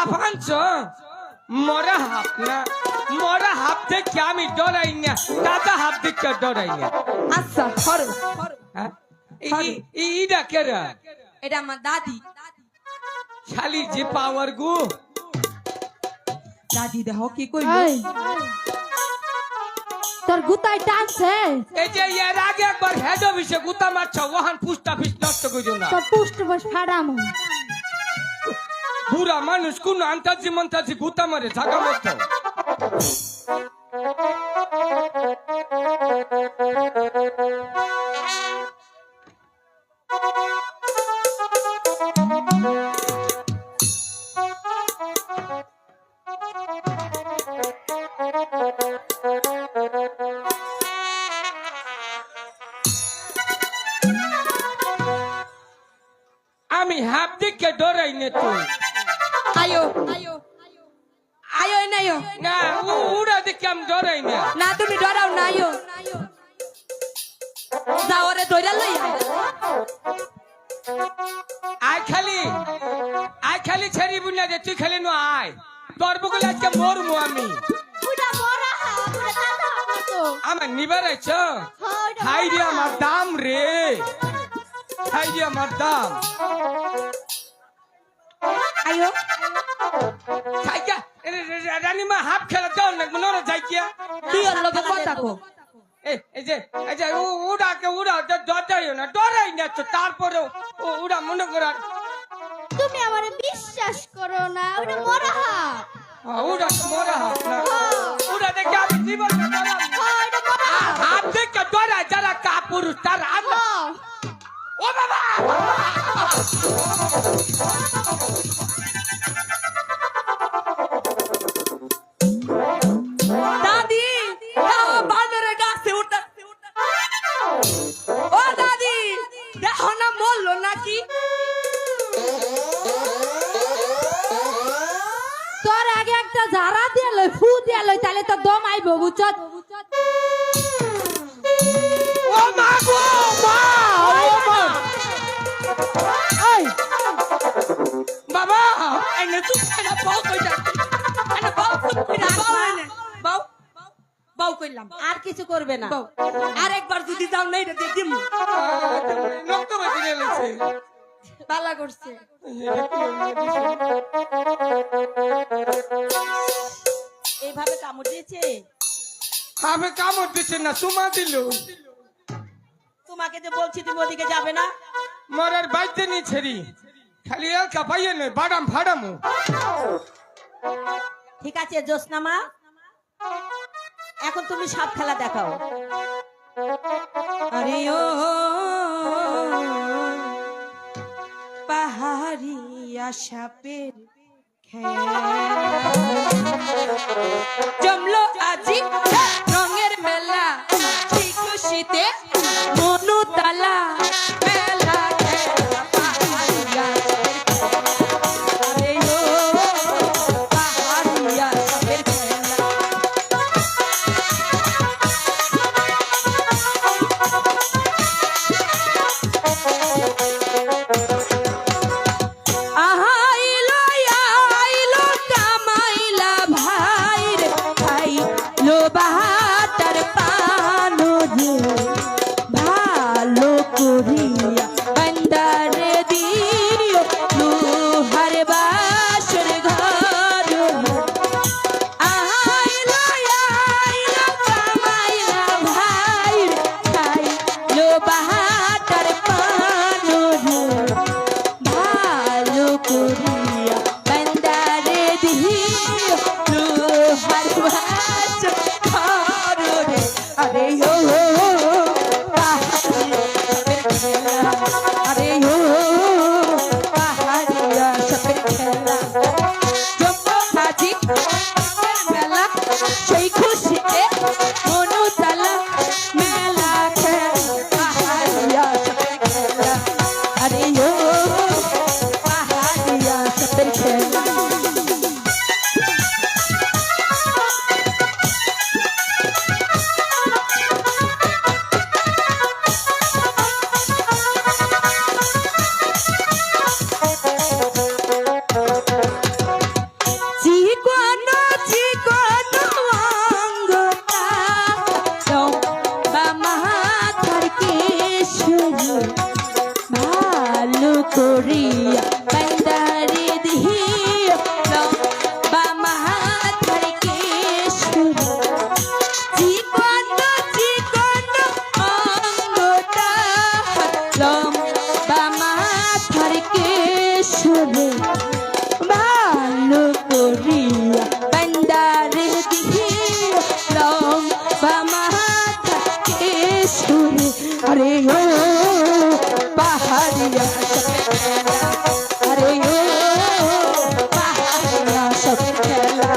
Half আনছো মরা half না মরা হাফ দেখে আমি ডরাই না দাদা হাফ দেখে ডরাই না আচ্ছা ধরো হ্যাঁ ইডা কেরা এটা আমার দাদি শালি যে পাওয়ার গো দাদি দেহ কি কইলো এই, তোর গুতায় টানছে এই যে এর আগে একবার হেড অফিসে গুতা মারছ ওহান পুষ্টা ফিস নষ্ট কইরো না তোর পুষ্ট বস ফাড়াম বুড়া মানুষ কোন আন্তাজি মন্তাজি গুতা মারে জাগা মতো আমি হাফ দিকে ডরাই নে তুই আয়ো আয়ো আয়ো নাইও না উড়া দিকে আমি ডরাই না না তুমি ডরাও না আয়ো যাও রে দইরা লই আয় খালি ছেড়ি বুনা দে তুই খালি নো আয় তোর বগলে আজকে মরমু আমি ওটা মরা হাফ ওটা দাদা হাফ তো আমার নিবার আইছ হ্যাঁ হাই রে আমার দাম রে হাই রে আমার দাম আয়ো খাইকা রানীমা হাফ খেলা দাও না মনে যাই কিয়া তুই ওর লগে কথা কো এই যে উড়াকে ডরাইও না ডরাই না তো তারপরে উড়া মনে করার তুমি আমারে বিশ্বাস করো না ওটা মরা হাফ উড়া মরা হাফ না উড়া দেখে আমি জীবন হ্যাঁ এটা মরা হাফ হাফ দেখে ডরাই যারা কাপুরুষ তার আল্লাহ ও বাবা দাদি বানরে গাছে উঠা ও দাদি দেখো না মরলো নাকি তোর আগে একটা জারা দিয়ে লই ফু দিয়ে লই তাহলে তো দম আইব বুঝছত ও মা গো মা ও মা এই বাবা এনে চুপ করে বাউ কই যাচ্ছি এনে বাউ চুপ করে বাউ এনে বাউ বাউ কইলাম আর কিছু করবে না বাউ আরেকবার যদি যাও নাই রে দিয়ে দিমু রক্ত বেরিয়ে গেছে পালা করছে এইভাবে কামড় দিয়েছে আমি কামড় দিচ্ছে না সুমা দিল তোমাকে যে বলছি তুমি ওদিকে যাবে না মরার বাইতে নি ছেড়ি খালি এলকা পাইয়ে নে বাদাম ফাড়ামু ঠিক আছে জোসনা মা এখন তুমি সাপ খেলা দেখাও আরে ও পাহাড়িয়া সাপের খেলা জমলো আজি রঙের মেলা ঠিক খুশিতে মনু তালা মেলা খেলা পাহাড়িয়া আরে ও পাহাড়িয়া সাপের খেলা আইলো আইলো কামাইলা ভাই রে ভাই লো বাহাতার পানো যে করিয়া বান্দারে দিহিল বামা ধর কেশর জীবন জীবন অঙ্গটা বামা ধর কেশর ভালো করিয়া বান্দারে দিহিল বামা ধর কেশর আরে ও পাহাড়িয়া আরে ও পাহাড়িয়া সব খেলা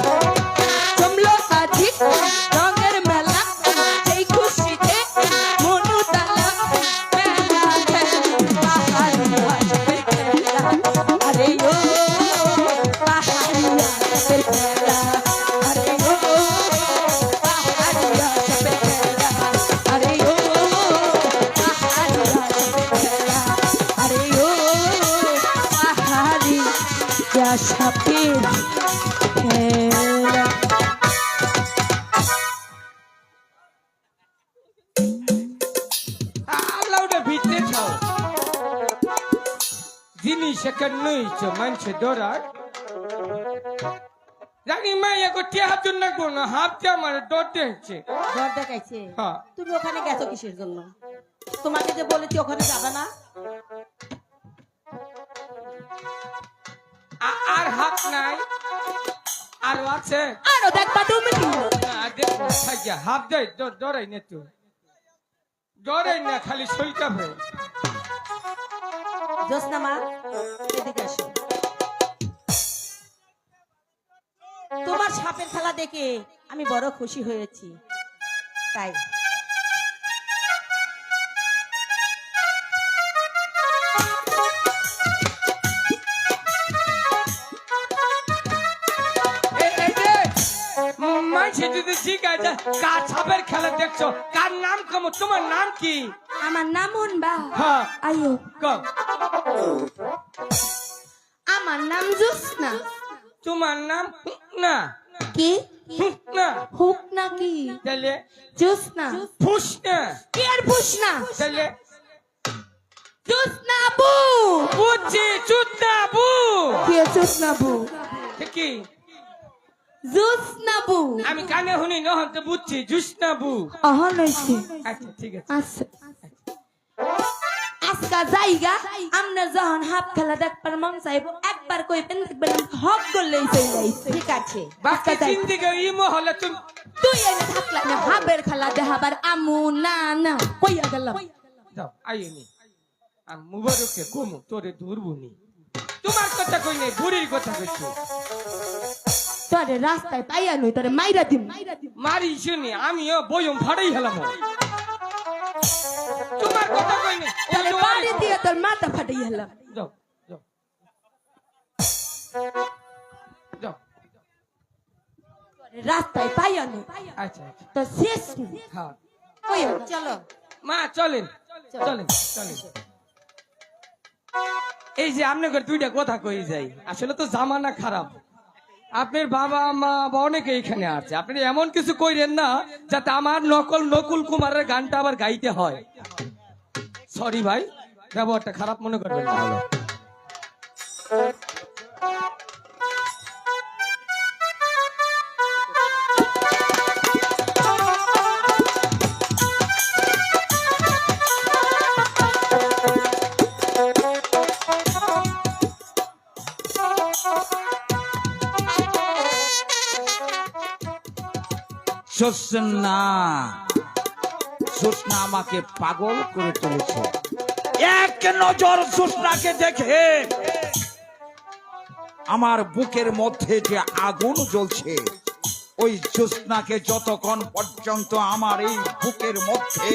জমলো আধিক রঙের মেলা সেই খুশিতে মনু তালা মেলা পাহাড়িয়া সবের খেলা আরে ও পাহাড়িয়া সবের খেলা আরে ও পাহাড়িয়া সবের খেলা আরে ও আরে ও পাহাড়ি সাপের খেলা আল্লাহটা ভিতরে থাও জিনিস এখানে নইছে মানুষে ডরার জানি মাইয়া গো টিয়া হাত না গো না হাতটা আমার ডর দেখছে ঘর দেখাইছে হ্যাঁ তুমি ওখানে গেছো কিসের জন্য তোমাকে যে বলেছি ওখানে যাবে না আর হাত নাই আরো আছে আরো দেখবা তুমি কি না দেখো থাইয়া হাত দেয় ডরাই না তো ডরাই না খালি সইটা ভাই জোসনা মা এদিকে আসো তোমার সাপের খেলা দেখে আমি বড় খুশি হয়েছি তাই মানছি যদি ঠিক আছে কার ছাপের খেলা দেখছো কার নাম কম তোমার নাম কি আমার নাম হুনবা হ্যাঁ আয়ো কম আমার নাম জোসনা তোমার নাম না কি না হুক না কি তাহলে জোসনা ফুস না কি আর বুঝনা তাহলে জোসনা বু বুঝছি চুদনা বু কি জোসনা বু কি জোসনা বু আমি কানে শুনি নহন তো বুঝছি জুসনা বু অহন হইছে আচ্ছা ঠিক আছে আচ্ছা আজকা জায়গা আমরা যখন হাফ খেলা দেখবার মন চাইবো একবার কইবেন দেখবেন হক করলেই চলে আইছে ঠিক আছে বাকি জিন্দিগি ই মহলে তুমি তুই এনে থাকলা না হাবের খেলা দেখাবার আমু না না কইয়া গেলাম যাও আইনি আর মুবারকে কমু তোরে ধরবুনি তোমার কথা কই নাই বুড়ির কথা কইছো তোরে রাস্তায় পাইয়া নই তোরে মাইরা দিম মারি শুনি আমিও বয়ম ফাড়াই হেলাম তোমার কথা কই নাই তোরে বাড়ি দিয়ে তোর মাথা ফাটাই হলাম যাও যাও যাও তোরে রাস্তায় পাইয়া নই আচ্ছা আচ্ছা তো শেষ হ্যাঁ কইয়া চলো মা চলেন চলেন চলেন এই যে আপনাকে দুইটা কথা কই যাই আসলে তো জামানা খারাপ আপনার বাবা মা বা অনেকে এখানে আছে আপনি এমন কিছু কইরেন না যাতে আমার নকুল কুমারের গানটা আবার গাইতে হয় সরি ভাই ব্যবহারটা খারাপ মনে করবেন না জোসনা জোসনা আমাকে পাগল করে তুলেছে এক নজর জোসনাকে দেখে আমার বুকের মধ্যে যে আগুন জ্বলছে ওই জোসনাকে যতক্ষণ পর্যন্ত আমার এই বুকের মধ্যে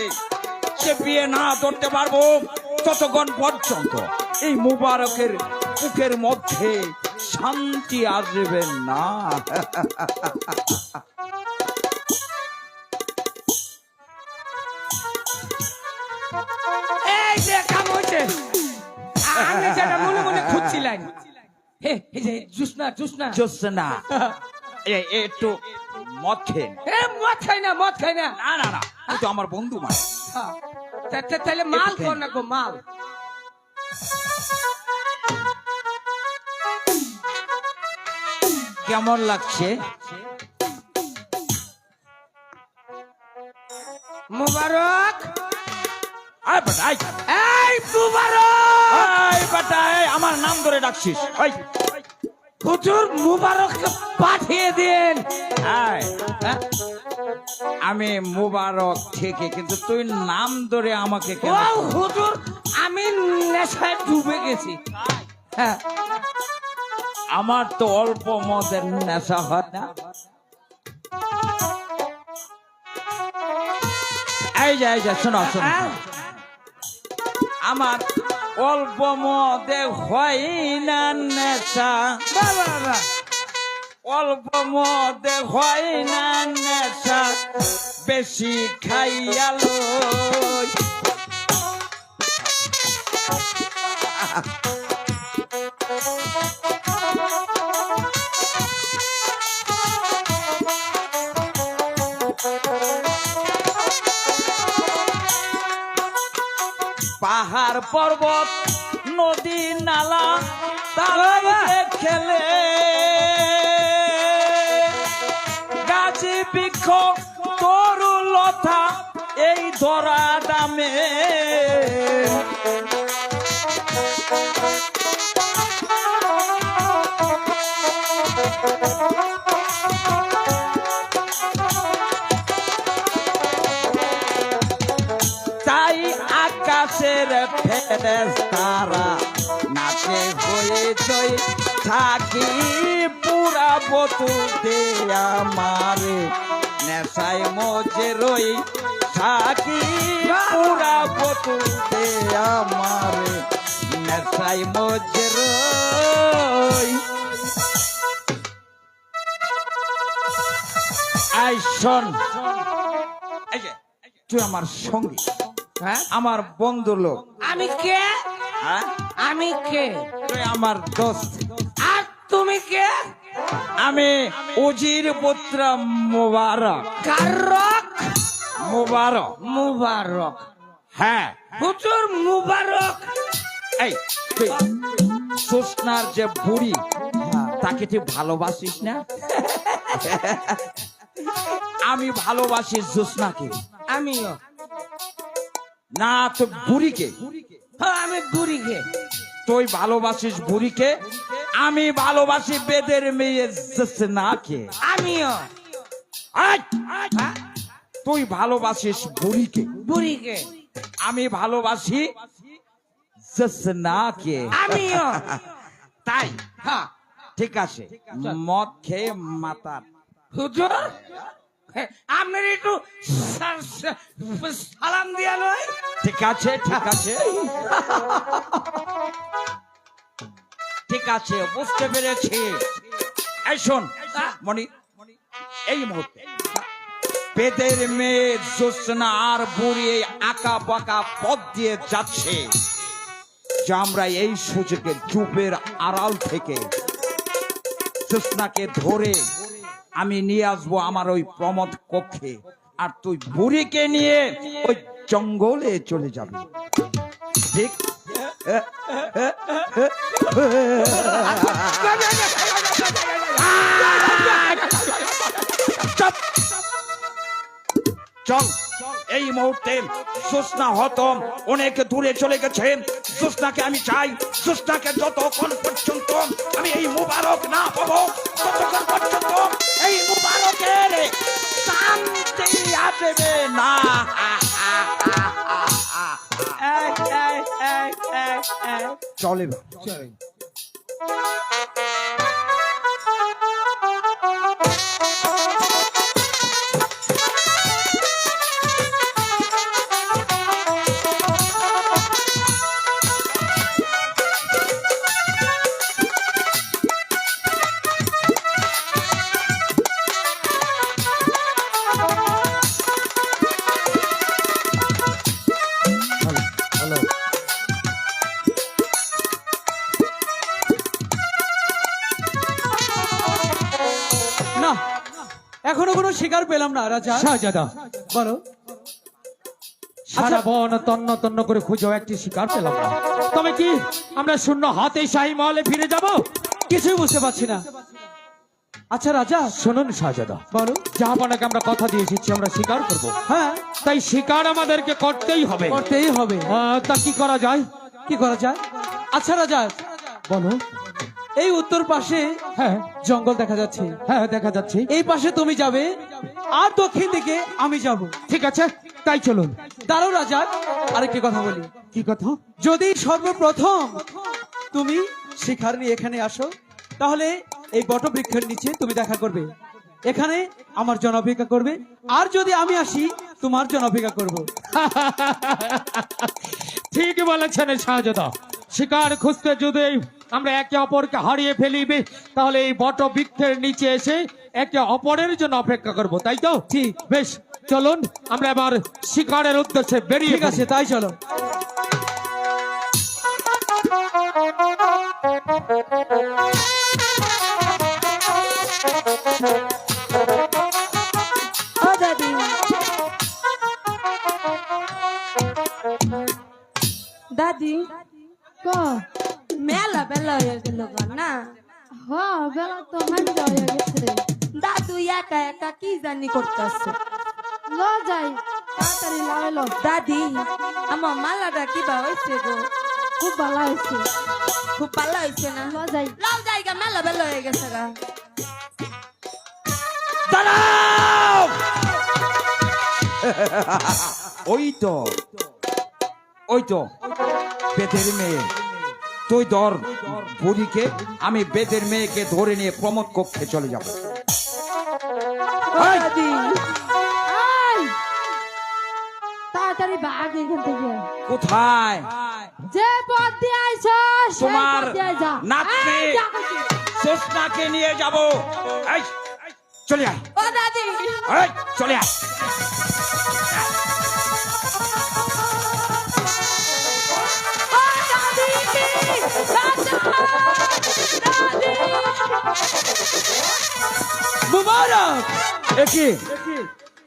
চেপিয়ে না ধরতে পারবো ততক্ষণ পর্যন্ত এই মুবারকের বুকের মধ্যে শান্তি আসবে না। এই যে কাম হচ্ছে আমি যেটা মনে মনে খুঁজছিলাম হে এই যে জুসনা জুসনা জোসনা একটু মদ খেন। এ মদ খাই না মদ খাই না না না না তুই তো আমার বন্ধু মানে তাহলে মাল কর না গো মাল কেমন লাগছে? মুবারক, আয় বেটা, আয়। এই মুবারক, আয় বেটা, এই আমার নাম ধরে ডাকছিস? ওই, হুজুর মুবারককে পাঠিয়ে দিন। আয়। আমি মুবারক থেকে, কিন্তু তুই নাম ধরে আমাকে ও কেন? হুজুর, আমি নেশায় ডুবে গেছি। হ্যাঁ, আমার তো অল্প মদের নেশা হয় না। এই যে শোনো শোনো, হ্যাঁ। আমার অল্প মদে হয় না নেশা, বাহ, বাহ, বাহ। অল্প মদে হয় না নেশা, বেশি খাইয়ালো। পাহাড় পর্বত নদী নালা তালায় খেলে, গাছি বৃক্ষ তরু লতা এই ধরা দামে। তাই আকাশের ফেরেশতারা নাচে হয়ে জয় থাকি, পুরা বতু দে আমারে নেশায় মজে রই থাকি, পুরা বতু দে আমারে নেশায় মজে রই। আই শোন, এই যে তুই আমার সঙ্গী, হ্যাঁ, আমার বন্ধু লোক। আমি কে? হ্যাঁ, আমি কে? তুই আমার দোস্ত। আর তুমি কে? আমি উজির পুত্র মুবারক। কারক মুবারক, মুবারক। হ্যাঁ। হুজুর মুবারক। এই তুই সুস্নার যে বুড়ি, তাকে তুই ভালোবাসিস না? আমি ভালোবাসি জোসনাকে। আমিও। না, তো বুড়িকে। হ্যাঁ, আমি বুড়িকে। তুই ভালোবাসিস বুড়িকে, আমি ভালোবাসি বেদের মেয়ে জোসনাকে। আমিও। আয়! তুই ভালোবাসিস বুড়িকে, বুড়িকে। আমি ভালোবাসি জোসনাকে। আমিও। তাই হ্যাঁ। ঠিক আছে, মদ খেয়ে মাতার। হুজুর, আপনার একটু সালাম দিয়া নয়? ঠিক আছে, ঠিক আছে, ঠিক আছে, বুঝতে পেরেছি। এই শোন মণি, এই মুহূর্তে বেদের মেয়ে জোসনা আর বুড়ি এই আঁকা বাঁকা পথ দিয়ে যাচ্ছে, যে আমরা এই সুযোগে চুপের আড়াল থেকে জোসনাকে ধরে আমি নিয়ে আসবো আমার ওই প্রমোদ কক্ষে, আর তুই বুড়িকে নিয়ে ওই জঙ্গলে চলে যাবি। ঠিক? চুপ! চল, এই মুহূর্তে জোসনা হতম অনেক দূরে চলে গেছে। জোসনাকে আমি চাই, জোসনাকে যতক্ষণ পর্যন্ত আমি এই মুবারক না পাবো, ততক্ষণ পর্যন্ত এই মুবারকের শান্তি আসবে না। চলে না, এখনো কোনো শিকার পেলাম না রাজা। শাহজাদা, বলো। সারা বন তন্ন তন্ন করে খুঁজেও একটি শিকার পেলাম না। তবে কি আমরা শূন্য হাতে শাহী মহলে ফিরে যাব? কিছুই বুঝতে পারছি না। আচ্ছা রাজা, শুনুন শাহজাদা, বলো। জাহাপনাকে আমরা কথা দিয়ে এসেছি, আমরা শিকার করব। হ্যাঁ, তাই শিকার আমাদেরকে করতেই হবে। করতেই হবে। তা কি করা যায়? কি করা যায়? আচ্ছা রাজা, বলো। এই উত্তর পাশে হ্যাঁ জঙ্গল দেখা যাচ্ছে, হ্যাঁ দেখা যাচ্ছে। এই পাশে তুমি যাবে আর দক্ষিণ দিকে আমি যাব। ঠিক আছে, তাই চলুন। দাঁড়াও রাজা, আরেকটি কথা বলি। কি কথা? যদি সর্বপ্রথম তুমি শিকার নিয়ে এখানে আসো, তাহলে এই বটবৃক্ষের নিচে তুমি দেখা করবে, এখানে আমার জন্য অপেক্ষা করবে। আর যদি আমি আসি, তোমার জন্য অপেক্ষা করব। ঠিক বলেছেন শাহজাদা। শিকার খুঁজতে যদি আমরা একে অপরকে হারিয়ে ফেলিবে, তাহলে এই বট বৃক্ষের নিচে এসে একে অপরের জন্য অপেক্ষা করব, তাই তো? ঠিক। বেশ, চলুন আমরা এবার শিকারের উদ্দেশ্যে বেরিয়ে ঠিক আছে, তাই চলো। ও দাদি, দাদি মেলা বেলা হয়ে গেল না? হ্যাঁ, বেলা তো হান্ডা হয়ে গেছে। দাদু একা একা কি জানি করতেছে। ল যাই, তাড়াতাড়ি লাগাইল। দাদি, আমার মালাটা কিবা হয়েছে গো? খুব ভালো হয়েছে। খুব ভালো হয়েছে না? ল যাই। লাও জায়গা মেলা বেলা হয়ে গেছে গা। দাঁড়াও! ওই তো বেদের মেয়ে। তুই ধর বুড়িকে, আমি বেদের মেয়েকে ধরে নিয়ে প্রমোদ কক্ষে চলে যাব। ও দাদি, এই, তাড়াতাড়ি ভাগ এখান থেকে। কোথায়? যে পথ দিয়ে আইছ, সেই তোমার পথ দিয়ে যা। নাতনি এই, যা কইছি। জ্যোৎস্নাকে নিয়ে যাব। এই, চলে আয়। ও দাদি, এই, চলে আয়। ও দাদি, দাদা, দাদি। মুবারক, একি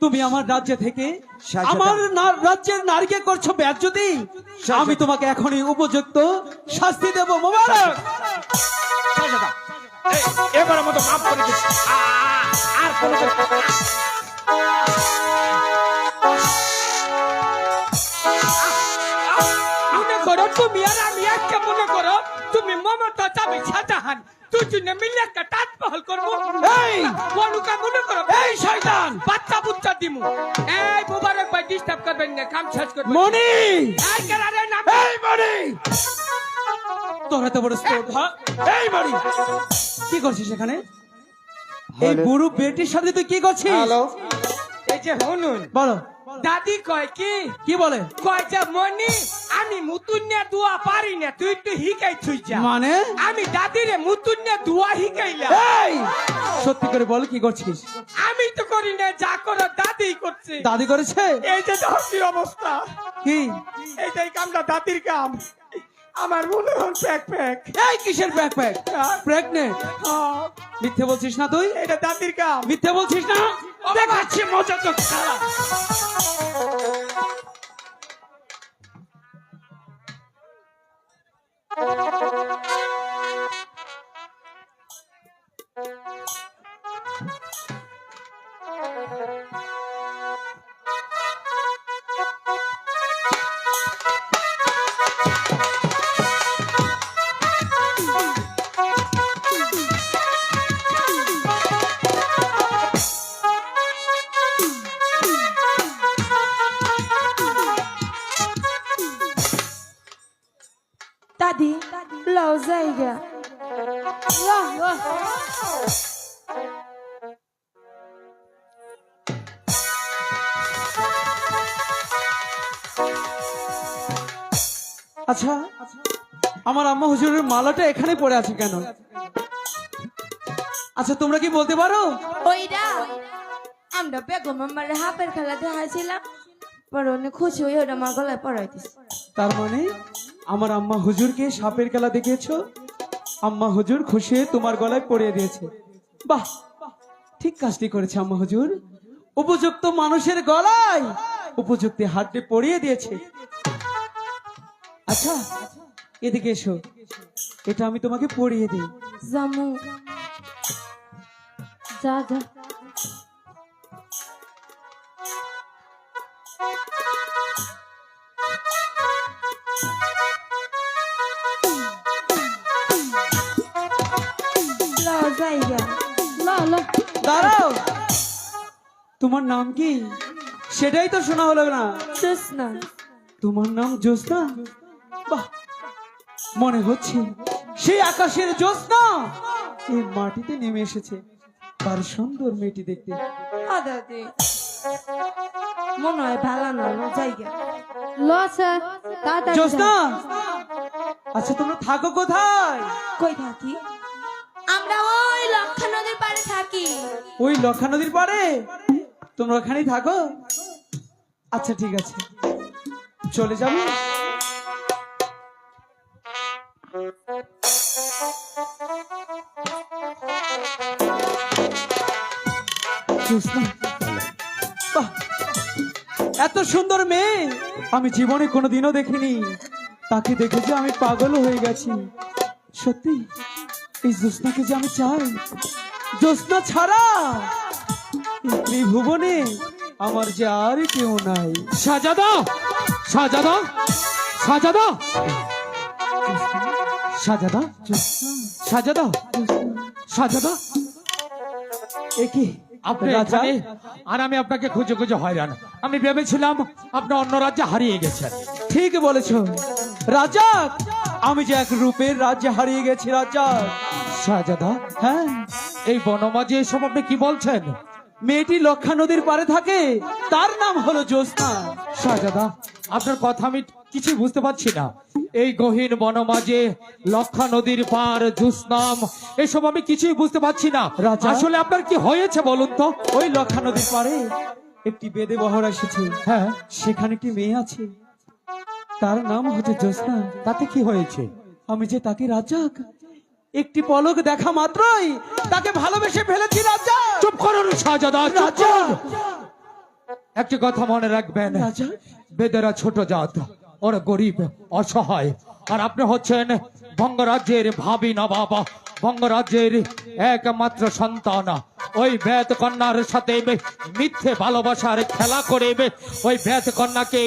তুমি আমার রাজ্য থেকে শাহজাদা। আমার রাজ্যের নারীকে করছো বেজ্জতি। আমি তোমাকে এখনই উপযুক্ত শাস্তি দেব। মুবারক। শাহজাদা, এবারের মতো মাফ করে দিচ্ছি। আর কোনো মনে করো তুমি আর আমি একটা মনে করো তুমি মমতা যাবে শাহজাহান দুজনে মিলে একটা তাজমহল করবো। এই বনুকা মনে করো এই শয়তান বাচ্চা বুচ্চা দিমু। এই মুবারক ভাই ডিস্টার্ব করবেন না, কাম শেষ করবেন। মনি, এই কেরারে নাম এই মনি, তোর এত বড় স্পর্ধা। এই মনি, কি করছিস এখানে? এই বুড়ো বেটির সাথে তুই কি করছিস? এই যে শুনুন, বলো। দাদি কয় কি কি বলে? কয় যে মনি আমি মুতুন্যা দুয়া পারি না, তুই একটু হিকাই থুই যা। মানে আমি দাদিরে মুতুন্যা দুয়া হিকাইলাম। এই, সত্যি করে বল কি করছিস? আমি তো করি না, যা করো দাদি করছে। দাদি করেছে? এই যে ধরতির অবস্থা, কি? এইটাই কামটা দাদির কাম। আমার মনে হল প্যাক প্যাক। এই কিসের ব্যাকপ্যাক? প্রেগনেন্ট? মিথ্যে বলছিস না তুই? এটা দাদির কাম। মিথ্যে বলছিস না? দেখাচ্ছি মজা তো খারাপ। দাদি, লাও জায়গা। আচ্ছা, আমার আম্মা হুজুরের মালাটা এখানে পড়ে আছে কেন? আচ্ছা, তোমরা কি বলতে পারো? ওইটা আমরা বেগম আমার হাফের খেলা দেখাইছিলাম, পরে অনেক খুশি হয়ে ওটা আমার গলায় পরাই দিছে। তার মানে আমার আম্মা হুজুরকে সাপের খেলা দেখিয়েছো, আম্মা হুজুর খুশি হয়ে তোমার গলায় পরিয়ে দিয়েছে। বাহ, ঠিক কাজটি করেছে আম্মা হুজুর। উপযুক্ত মানুষের গলায় উপযুক্ত হাতটি পরিয়ে দিয়েছে। আচ্ছা, এদিকে এসো, এটা আমি তোমাকে পরিয়ে দিই। জামু, যা যা লও জায়গা ল ল দাঁড়াও, তোমার নাম কি সেটাই তো শোনা হলো না। জোসনা। তোমার নাম জ্যোৎস্না? বাহ, মনে হচ্ছে সেই আকাশের জ্যোৎস্না এই মাটিতে নেমে এসেছে। তার সুন্দর মেয়েটি দেখতে। ও দাদি মনে হয় ভালো না জায়গা। ল স্যার তাড়াতাড়ি জ্যোৎস্না, যা। আচ্ছা তোমরা থাকো কোথায়? কই থাকি? আমরা ওই লক্ষা নদীর পাড়ে থাকি। ওই লক্ষা নদীর পাড়ে? তোমরা ওখানেই থাকো? আচ্ছা ঠিক আছে, চলে যাবে। জ্যোৎস্না, বাহ, এত সুন্দর মেয়ে আমি জীবনে কোনোদিনও দেখিনি। তাকে দেখে যে আমি পাগল হয়ে গেছি। সত্যি এই জ্যোৎস্নাকে যে আমি চাই। জ্যোৎস্না ছাড়া এই ত্রিভুবনে আমার যে আর কেউ নাই। শাহজাদা, শাহজাদা, শাহজাদা, শাহজাদা, শাহজাদা, শাহজাদা, একি আপনি রাজা? এখানে আর আমি আপনাকে খুঁজে খুঁজে হয়রান। আমি ভেবেছিলাম আপনি অন্য রাজ্যে হারিয়ে গেছেন। ঠিক বলেছো রাজা, আমি যে এক রূপের রাজ্যে হারিয়ে গেছি রাজা। শাহজাদা, হ্যাঁ, এই বনমাঝে এসব আপনি কি বলছেন? মেয়েটি লক্ষা নদীর পারে থাকে, তার নাম হলো জ্যোৎস্না। শাহজাদা, আপনার কথা আমি কিছুই বুঝতে পারছি না। এই গহীন বনমাঝে লক্ষা নদীর পার জ্যোৎস্নাম এসব আমি কিছুই বুঝতে পারছি না। রাজা? আসলে আপনার কি হয়েছে বলুন তো? ওই লক্ষা নদীর পারে একটি বেদে বহর এসেছে। হ্যাঁ, সেখানে একটি মেয়ে আছে, তার নাম হচ্ছে জ্যোৎস্না। তাতে কি হয়েছে? আমি যে তাকে রাজাক একটি পলক দেখা মাত্রই তাকে ভালোবেসে ফেলেছি রাজা। চুপ করুন শাহজাদা, চুপ রাজা, করুন। একটি কথা মনে রাখবেন, রাজা, বেদেরা ছোট জাত, ওরা গরিব অসহায়, আর আপনি হচ্ছেন বঙ্গরাজ্যের ভাবি নবাব, বঙ্গরাজ্যের একমাত্র সন্তান। ওই বেদ কন্যার সাথে মিথ্যে ভালোবাসার খেলা করে ওই বেদ কন্যাকে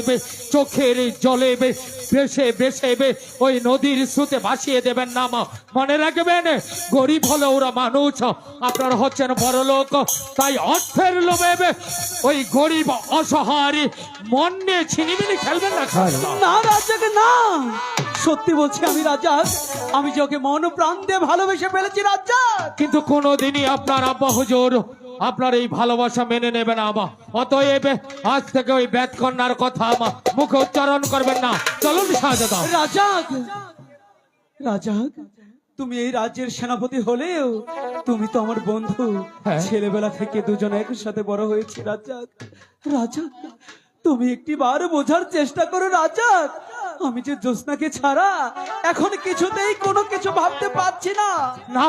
চোখের জলে বেশে বেশে ওই নদীর স্রোতে ভাসিয়ে দেবেন না। মনে রাখবেন, গরিব হলে ওরা মানুষ, আপনারা হচ্ছেন বড় লোক, তাই অর্থের লোভে ওই গরিব অসহায় মন নিয়ে ছিনিমিনি খেলবেন না। না রাজাক না, সত্যি বলছি আমি রাজা, আমি যে ওকে মন প্রাণ দিয়ে ভালোবেসে ফেলেছি রাজা। কিন্তু কোনোদিনই আপনার আব্বা হুজুর আপনার এই ভালোবাসা মেনে নেবে না। অতএব আজ থেকে ওই বেদ কন্যার কথা মুখে উচ্চারণ করবেন না। চলুন শাহজাদা। রাজাক, রাজাক, তুমি এই রাজ্যের সেনাপতি হলেও তুমি তো আমার বন্ধু। হ্যাঁ। ছেলেবেলা থেকে দুজনে একসাথে বড় হয়েছি রাজাক। রাজাক, তুমি একটি বার বোঝার চেষ্টা করো রাজাক, আমি যে জ্যোৎস্নাকে ছাড়া এখন কিছুতেই কোনো কিছু ভাবতে পারছি না। না,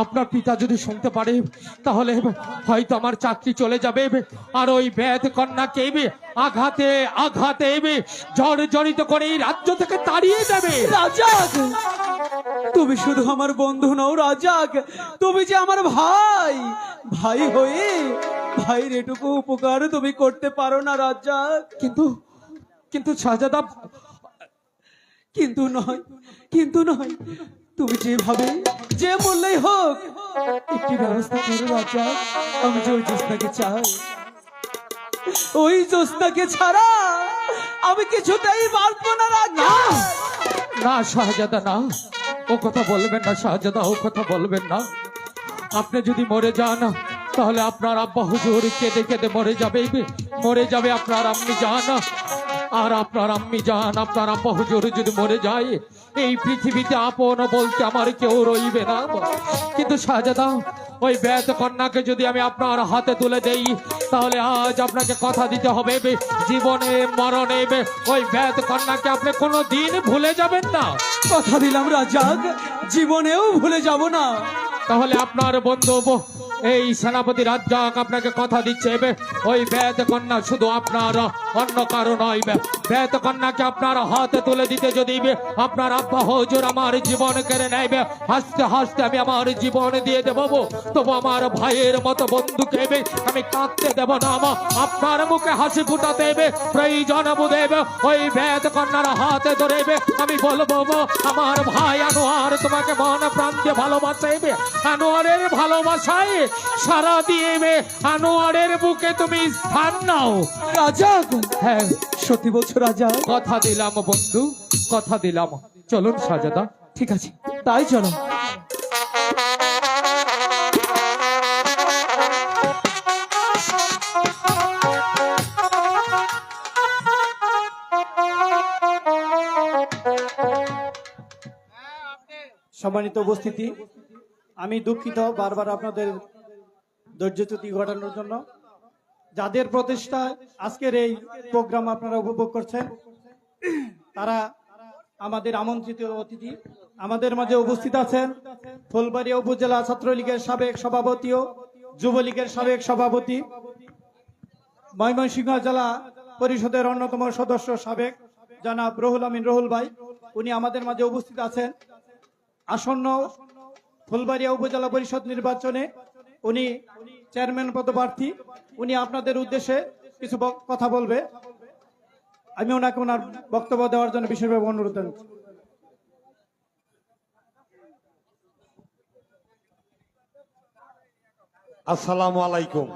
আপনার পিতা যদি শুনতে পারে তাহলে হয়তো আমার চাকরি চলে যাবে, আর ওই বেদ কন্যাকে আঘাতে আঘাতে জর্জরিত করে এই রাজ্য থেকে তাড়িয়ে দেবে। রাজাক, তুমি শুধু আমার বন্ধু নও রাজাক, তুমি যে আমার ভাই। ভাই হয়ে ভাইয়ের এটুকু উপকার তুমি করতে পারো না রাজাক। কিন্তু কিন্তু শাহজাদা, কিন্তু নয়, কিন্তু নয়, তুমি যেভাবে যে মূল্যই হোক একটি ব্যবস্থা করো রাজা। আমি যে ওই জ্যোৎস্নাকে চাই, ওই জ্যোৎস্নাকে ছাড়া আমি কিছুতেই বাঁচবো না রাজা। না শাহজাদা, না, ও কথা বলবেন না শাহজাদা, ও কথা বলবেন না। আপনি যদি মরে যান তাহলে আপনার আব্বা হুজুর কেঁদে কেঁদে মরে যাবে আপনার আম্মি জান। আর আপনার আম্মি জান, আপনার আব্বা হুজুর যদি মরে যায় এই পৃথিবীতে আপন বলতে আমার কেউ রইবে না। কিন্তু শাহজাদা, ওই বেদ কন্যাকে যদি আমি আপনার হাতে তুলে দেই তাহলে আজ আপনাকে কথা দিতে হবে, জীবনে মরণে ওই বেদ কন্যাকে আপনি কোনো দিন ভুলে যাবেন না। কথা দিলাম রাজাক, জীবনেও ভুলে যাব না। তাহলে আপনার বন্ধু এই সেনাপতি রাজ্জাক আপনাকে কথা দিচ্ছে ওই বেদ কন্যা শুধু আপনার, অন্য কারো নয়। বেদ কন্যাকে আপনার হাতে তুলে দিতে যদি আপনার আব্বা হুজুর আমার জীবন কেড়ে নেবে, হাসতে হাসতে আমি আমার জীবন দিয়ে দেবো, তবু আমার ভাইয়ের মতো বন্ধুকে আমি কাঁদতে দেব না। আপনার মুখে হাসি ফুটাতে প্রয়োজন বুঝেবে ওই বেদ কন্যার হাতে ধরে আমি বলবো, আমার ভাই আনোয়ার তোমাকে মন প্রাণ দিয়ে ভালোবাসে। আনোয়ারের ভালোবাসায় সারা দিয়ে আনোয়ারের বুকে তুমি স্থান নাও। রাজা, হ্যাঁ, সত্যি বলছো রাজা? কথা দিলাম বন্ধু, কথা দিলাম। চলুন সাজাদা। ঠিক আছে, তাই চলো। সম্মানিত উপস্থিতি, আমি দুঃখিত বারবার আপনাদের ধৈর্যচ্যুতি ঘটানোর জন্য। যাদের প্রচেষ্টায় আজকের এই প্রোগ্রাম আপনারা উপভোগ করছেন, তারা আমাদের আমন্ত্রিত অতিথি। আমাদের মাঝে উপস্থিত আছেন ফুলবাড়িয়া উপজেলা ছাত্রলীগের সাবেক সভাপতি ও যুবলীগের সাবেক সভাপতি, ময়মনসিংহ জেলা পরিষদের অন্যতম সদস্য সাবেক জনাব রুহুল আমিন রুহুল ভাই। উনি আমাদের মাঝে উপস্থিত আছেন। আসন্ন ফুলবাড়িয়া উপজেলা পরিষদ নির্বাচনে উনি চেয়ারম্যান পদপ্রার্থী। উনি আপনাদের উদ্দেশ্যে কিছু কথা বলবে। আমি ওনাকে ওনার বক্তব্য দেওয়ার জন্য বিশেষভাবে অনুরোধ জানাচ্ছি। আসসালামু আলাইকুম।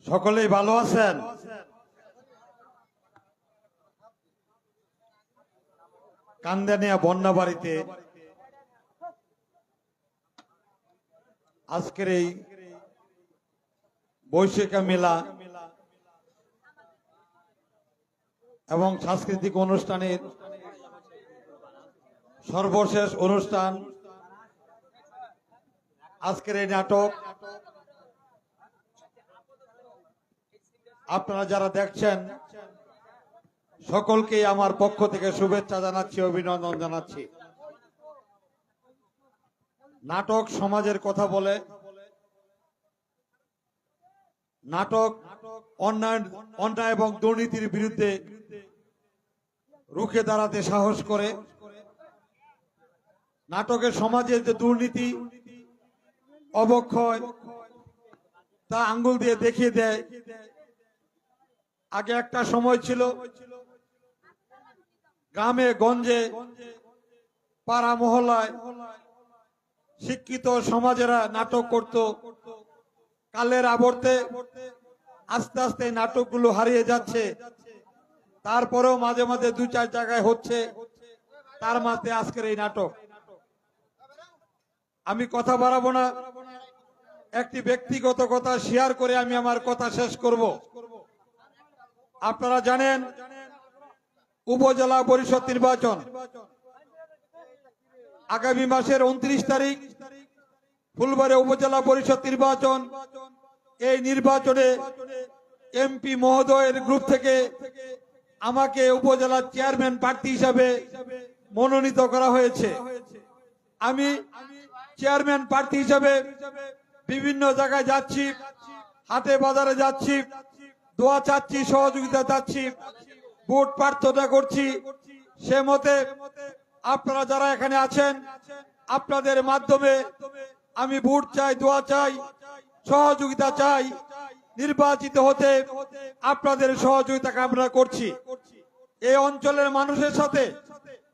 সকলেই ভালো আছেন? কান্দানিয়া বন্যা বাড়িতে আজকের এই বৈশাখী মেলা এবং সাংস্কৃতিক অনুষ্ঠানের সর্বশেষ অনুষ্ঠান আজকের এই নাটক। আপনারা যারা দেখছেন সকলকেই আমার পক্ষ থেকে শুভেচ্ছা জানাচ্ছি, অভিনন্দন জানাচ্ছি। নাটক সমাজের কথা বলে, নাটক অন্যায় এবং দুর্নীতির বিরুদ্ধে রুখে দাঁড়াতে সাহস করে। নাটকের সমাজের যে দুর্নীতি অবক্ষয় তা আঙ্গুল দিয়ে দেখিয়ে দেয়। আগে একটা সময় ছিল গ্রামে গঞ্জে পাড়া মহল্লায় শিক্ষিত সমাজেরা নাটক করত। কালের আবর্তে আস্তে আস্তে নাটকগুলো হারিয়ে যাচ্ছে। তারপরেও মাঝে মাঝে দু চার জায়গায় হচ্ছে, তার মাঝে আজকের এই নাটক। আমি কথা বাড়াবো না, একটি ব্যক্তিগত কথা শেয়ার করে আমি আমার কথা শেষ করব। আপনারা জানেন উপজেলা পরিষদ নির্বাচন আগামী মাসের 29 তারিখ ফুলবাড়িয়া উপজেলা পরিষদ নির্বাচন। এই নির্বাচনে এমপি মহোদয়ের গ্রুপ থেকে আমাকে উপজেলা চেয়ারম্যান প্রার্থী হিসাবে মনোনীত করা হয়েছে। আমি চেয়ারম্যান প্রার্থী হিসাবে বিভিন্ন জায়গায় যাচ্ছি, হাটে বাজারে যাচ্ছি, দোয়া চাচ্ছি, সহযোগিতা চাচ্ছি, ভোট প্রার্থনা করছি। সে মতে আপনারা যারা এখানে আছেন, আপনাদের মাধ্যমে আমি ভোট চাই, দোয়া চাই, সহযোগিতা চাই। নির্বাচিত হতে আপনাদের সহযোগিতা কামনা করছি। এই অঞ্চলের মানুষের সাথে,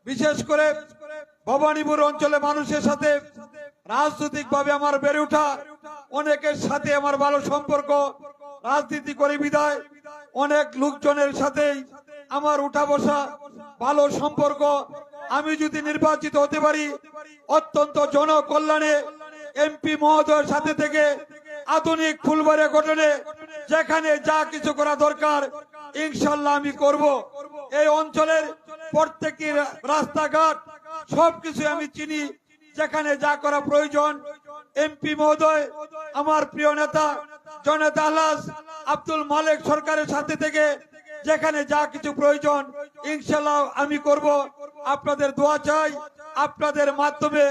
বিশেষ করে ভবানীপুর অঞ্চলের মানুষের সাথে রাজনৈতিকভাবে আমার বেড়ে ওঠা, অনেকের সাথে আমার ভালো সম্পর্ক, রাজনীতি করে বিদায় অনেক লোকজনের সাথেই আমার উঠা বসা, ভালো সম্পর্ক। আমি যদি নির্বাচিত হতে পারি, অত্যন্ত জনকল্যাণে এমপি মহোদয়ের সাথে থেকে আধুনিক ফুলবাড়িয়া গঠনে যেখানে যা কিছু করা দরকার ইনশাল্লাহ আমি করব। এই অঞ্চলের প্রত্যেকটি রাস্তাঘাট সবকিছু আমি চিনি, যেখানে যা করা প্রয়োজন এমপি মহোদয়, আমার প্রিয় নেতা জননেতা আলহাজ আব্দুল মালেক সরকারের সাথে থেকে যেখানে যা কিছু প্রয়োজন ইনশাল্লাহ আমি করব। আপনাদের দোয়া চাই। আপনাদের মাধ্যমে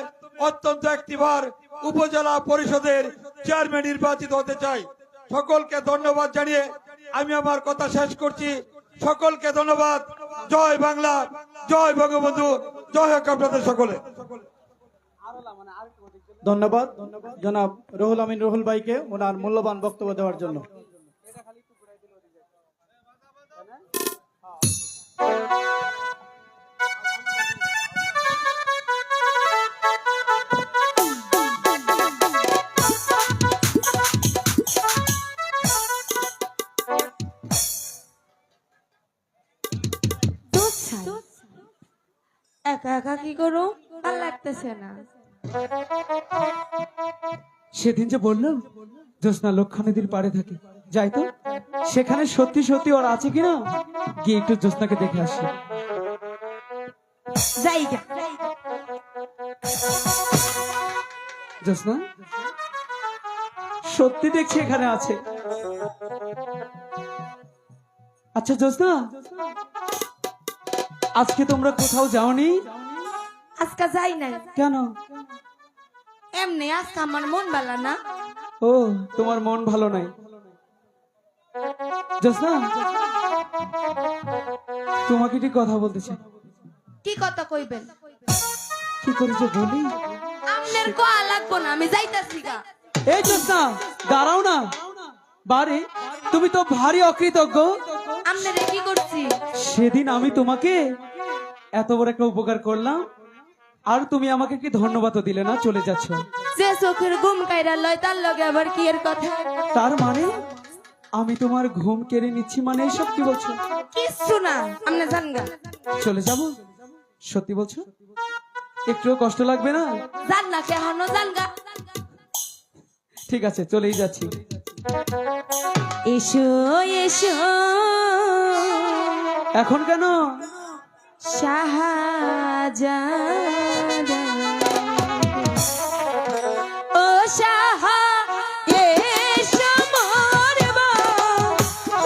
অত্যন্ত একটিবার উপজেলা পরিষদের চেয়ারম্যান নির্বাচিত হতে চাই। সকলকে ধন্যবাদ জানিয়ে আমি আমার কথা শেষ করছি। সকলকে ধন্যবাদ। জয় বাংলা, জয় বঙ্গবন্ধু, জয় হোক আপনাদের সকলে। ধন্যবাদ জনাব রুহুল আমিন রুহুল ভাইকে ওনার মূল্যবান বক্তব্য দেওয়ার জন্য। একা একা কি করো, ভাল লাগতেছে না। সেদিন যে বললো জ্যোৎস্না লক্ষা নদীর পাড়ে থাকে, যাই তো সেখানে সত্যি সত্যি ওর আছে কিনা, গিয়ে একটু জ্যোৎস্নাকে দেখে আসি। জায়গা জ্যোৎস্না, সত্যি দেখছি এখানে আছে। আচ্ছা জ্যোৎস্না, আজকে তোমরা কোথাও যাওনি? আজকে যাই নাই। কেন? এমনি আজকে আমার মন ভালো না। ও, তোমার মন ভালো নাই। জ্যোৎস্না, তোমাকে ঠিক কথা বলতেছে। কি কথা কইবেন? কি করেছো বলি? আপনার কোয়া লাগবো না, আমি যাইতাছি গা। এই জ্যোৎস্না, দাঁড়াও না। বারে, তুমি তো ভারী অকৃতজ্ঞ। আপনারে কি করছি? সেদিন আমি তোমাকে এত বড় একটা উপকার করলাম, আর তুমি আমাকে কি ধন্যবাদও দিলে না, চলে যাচ্ছ। যে চোখের ঘুম কাইরা লয় তার লগে আবার কি এর কথা? তার মানে আমি তোমার ঘুম কেড়ে নিচ্ছি, মানে এসব কি বলছো? কিচ্ছু না, আপনি যান গা। চলে যাব? সত্যি বলছো? একটুও কষ্ট লাগবে না? যান না, কেহনো যান গা। ঠিক আছে, চলেই যাচ্ছি। এসো এসো এখন কেন? শাহজাদা ও শাহা এসো মোর বউ,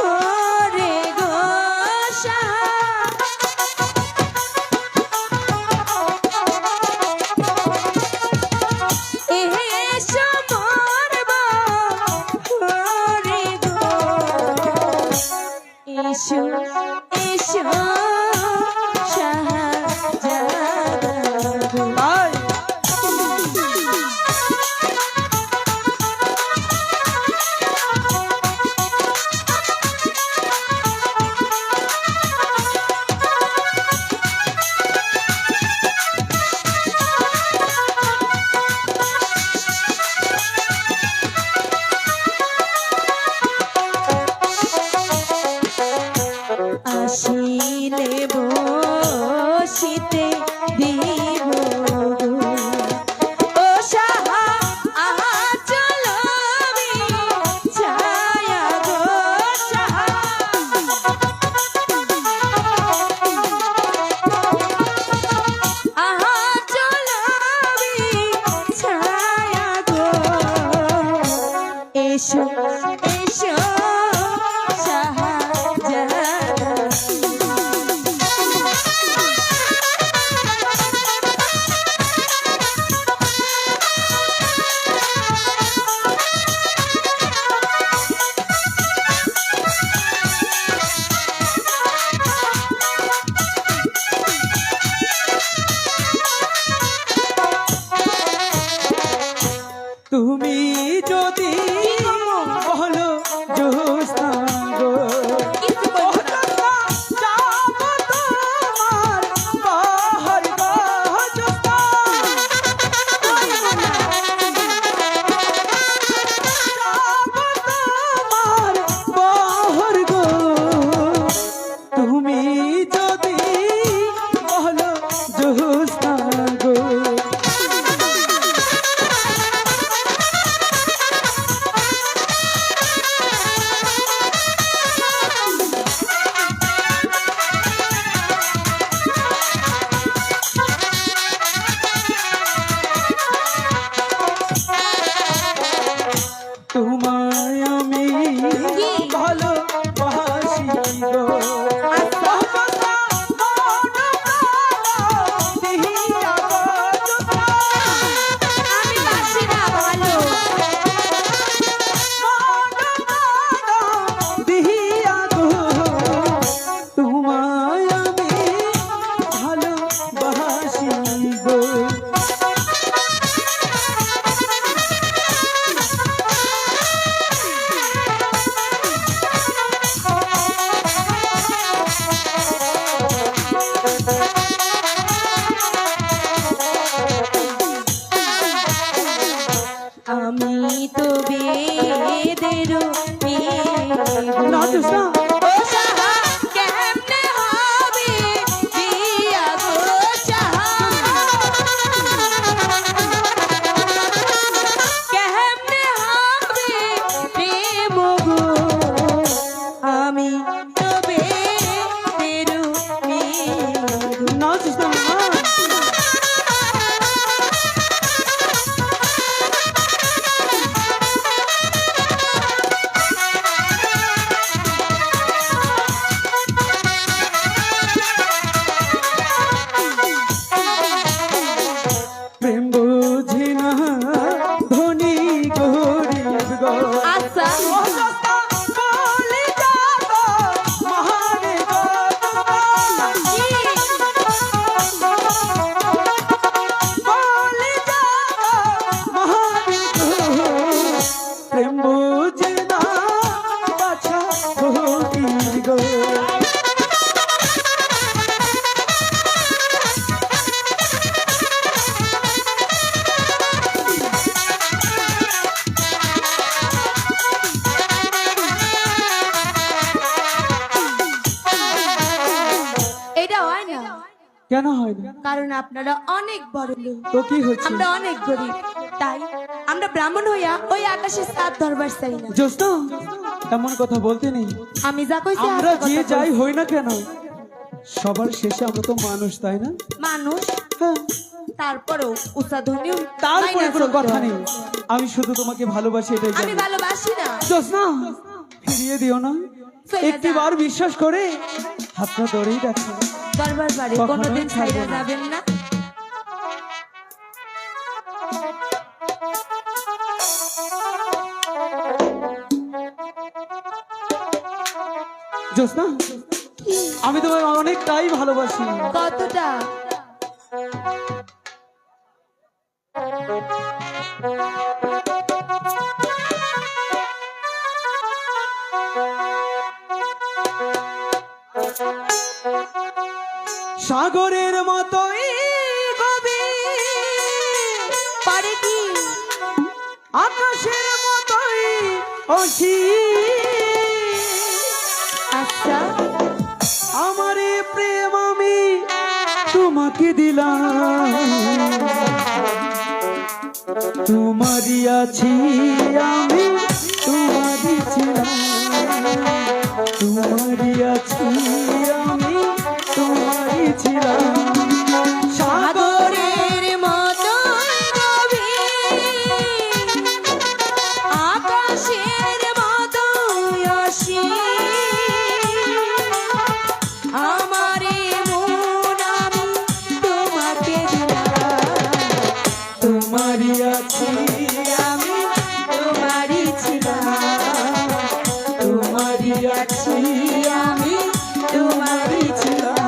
ওরে গো শাহা। এসো মোর বউ, ওরে গো। এসো এসো শাহজাদা। আয়, আসিলে কেন হয় না? কারণ আপনারা অনেক বড় লোক, তো কি হচ্ছে? আমরা অনেক গরিব, তাই আমরা ব্রাহ্মণ হইয়া ওই আকাশের সাত ধরবার চাই না। জোস্না, এমন কথা বলতে নেই। আমি যা কইছি আমরা আজকে যে কথা যাই বলছি। হই না কেন, সবার শেষে আমরা তো মানুষ, তাই না? মানুষ, হ্যাঁ, তারপরেও উচ্চাধ্বনিও তারপরে মাইনা কোনো চলতে কথা হয়। নেই। আমি শুধু তোমাকে ভালোবাসি, এটাই আমি জানি। ভালোবাসি না। জোস্না, ফিরিয়ে দিও না। চলে একটি যা। বার বিশ্বাস করে হাতটা ধরেই দেখো। দরবার বাড়ি কখনোই কোনোদিন ছাড়বো ছাইড়া না। যাবেন না। জোস্না, আমি তোমায় অনেকটাই ভালোবাসি। কতটা? সাগরের মতোই গভীর, পারে কি? আকাশের মতোই অসীম, আচ্ছা, আমার এই প্রেম আমি তোমাকে দিলাম। তোমারই আছি আমি, তোমারই ছিলাম। তোমারই আছি আমি, তোমারই ছিলাম। সাগরের মতো গভীর, আকাশের মতো অসীম, আমারে মন আমি তোমাকে দিলাম। তোমারই আছি আমি তোমারই ছিলাম, তোমারই আছি আমি তোমারই ছিলাম।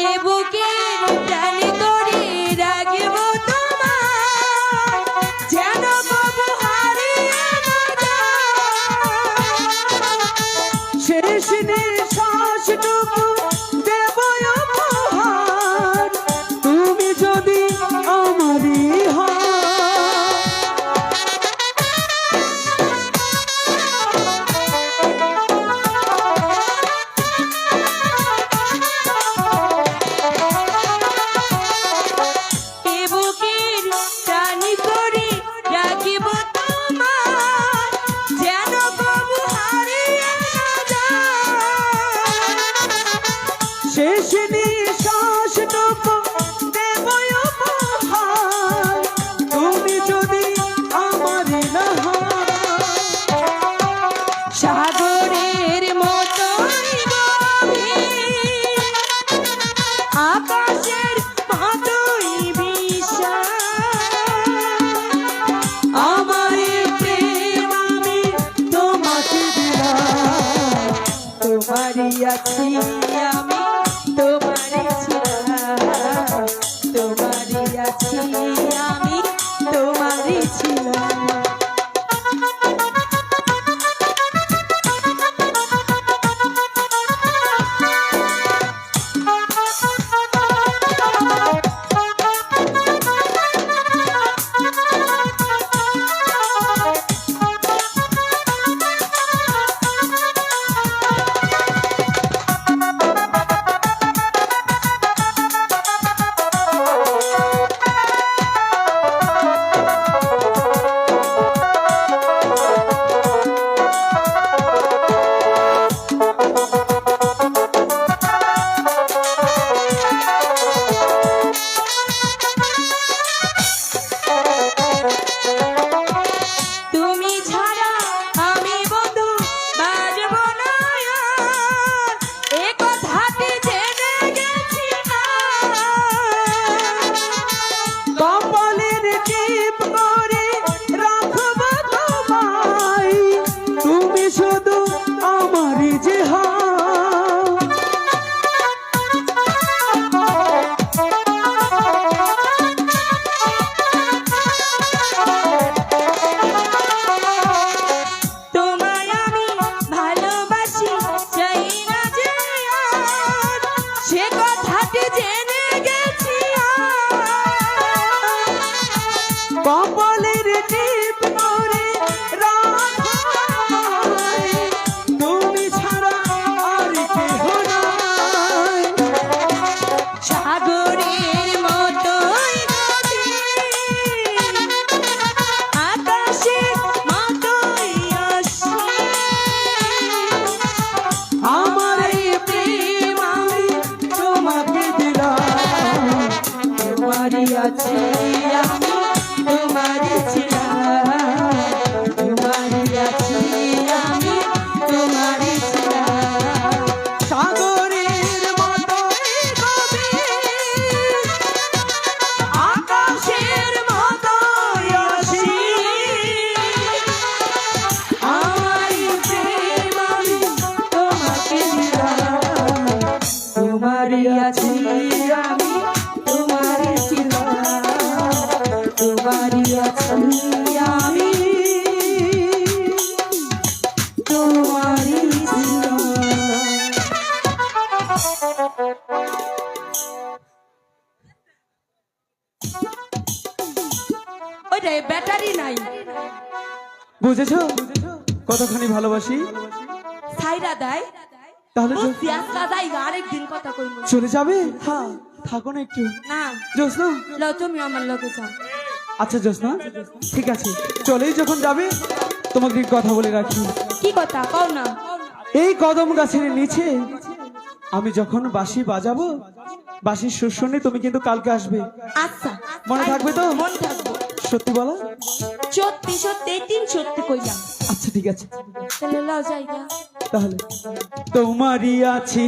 এ বুকের টানে করে রাখব তোমার, যেন কবু হারিয়ে না যায়। শেষ নিঃশ্বাসটুকু দেব উপহার, তুমি যদি আমারই হও। এ বুকের টানে করে রাখব তোমার, যেন কবু হারিয়ে না যায়। শেষ নিঃশ্বাসটুকু দেব উপহার, তুমি যদি আমারই না হও। সাগরের মতোই গভীর, আকাশের মতোই বিশাল, আমার এই প্রেম আমি তোমাকে দিলাম। তোমারই আছি আমি, তোমারই ছিলাম। তোমারই আছি আমি, তোমারই ছিলাম। কি যে হয় তোমায় আমি ভালোবাসি চাই না যে আর সে কথাটি জেনে গেছি কপালের টিপ করে রাখাই তুমি ছাড়া আর কেহ নাই সাগরের মতোই গভীর, আকাশের মতোই অসীম। আমার এই প্রেম আমি তোমাকে দিলাম তোমারই আছি আমি, তোমারই ছিলাম, তোমারই আছি আমি, তোমারই ছিলাম। সাগরের মতোই গভীর, আকাশের মতোই অসীম। আমার এই প্রেম আমি তোমাকে দিলাম, তোমারই আছি আমি, তোমারই ছিলাম, তোমারই আছি আমি, তোমারই ছিলাম। ওইটা ব্যাটারি নাই, বুঝেছো কতখানি ভালোবাসি? সাইরা দেয়। তাহলে তো বুঝছি, আজকা যাইগা, আরেকদিন কথা কইব। চলে যাবে? হ্যাঁ। থাকো না একটু না, জোসনা। লও তুমি আমার লগে যাও। আচ্ছা জোসনা, ঠিক আছে, চলেই যখন যাবে তোমাকে একটু কথা বলে রাখি। কি কথা কও না? এই কদম গাছের নিচে আমি যখন বাঁশি বাজাবো, বাঁশির সুর শুনে তুমি কিন্তু কালকে আসবে। আচ্ছা, মনে থাকবে তো? মনে থাকবো। সত্যি বলো? সত্যি সত্যি, এই দিন সত্যি কইলাম। আচ্ছা ঠিক আছে, তাহলে লও যাইগা। তাহলে তোমারই আছি